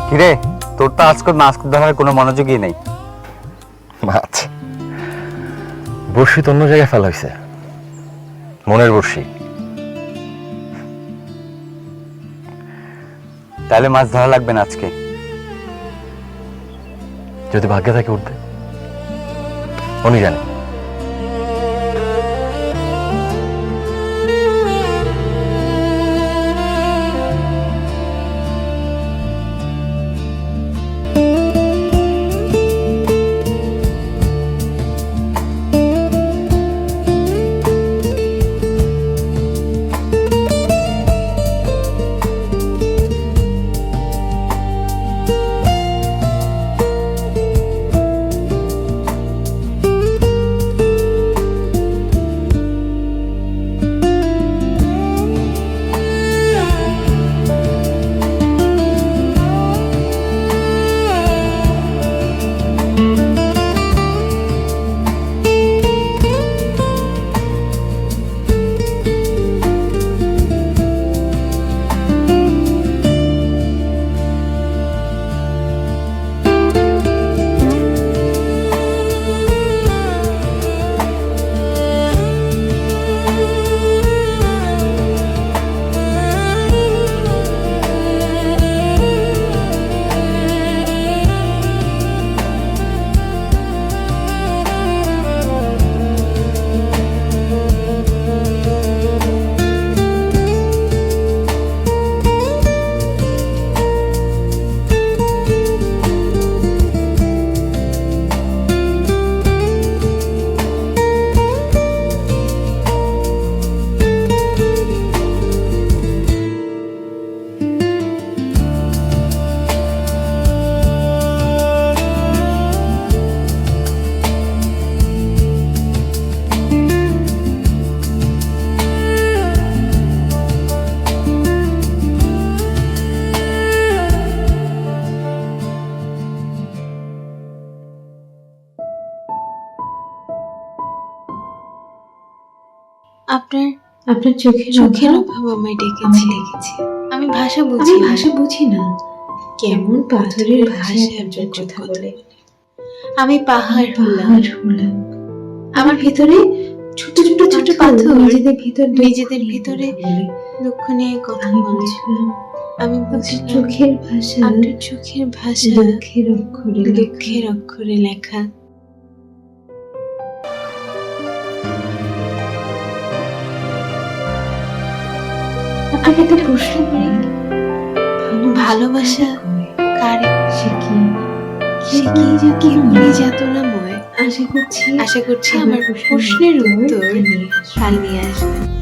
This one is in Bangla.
কিরে, তোর তো আজকে মাছ ধরার কোনো মনোযোগই নেই। মাছ বড়শি তো অন্য জায়গায় ফেলা হয়েছে, মনের বড়শি। তাহলে মাছ ধরা লাগবে না আজকে। যদি ভাগ্যে থাকে উঠবে, উনি জানে। আপনার চোখের অভাব আমায় ডেকেছে। আমি ভাষা বুঝি না কেমন পাথরের ভাষায় আপনার কথা বলে। আমি পাহাড় হলাম। আমার ভিতরে ছোট পাথর নিজেদের ভিতরে দুঃখ নিয়ে কথা বলছিলাম। আমি বুঝলাম আপনার চোখের ভাষা দুঃখের অক্ষরে লেখা। আপনাকে একটা প্রশ্ন করি, ভালোবাসা কারে? সে কি যাতনাময়? আশা করছি আমার প্রশ্নের উত্তর কাল নিয়ে আসবে।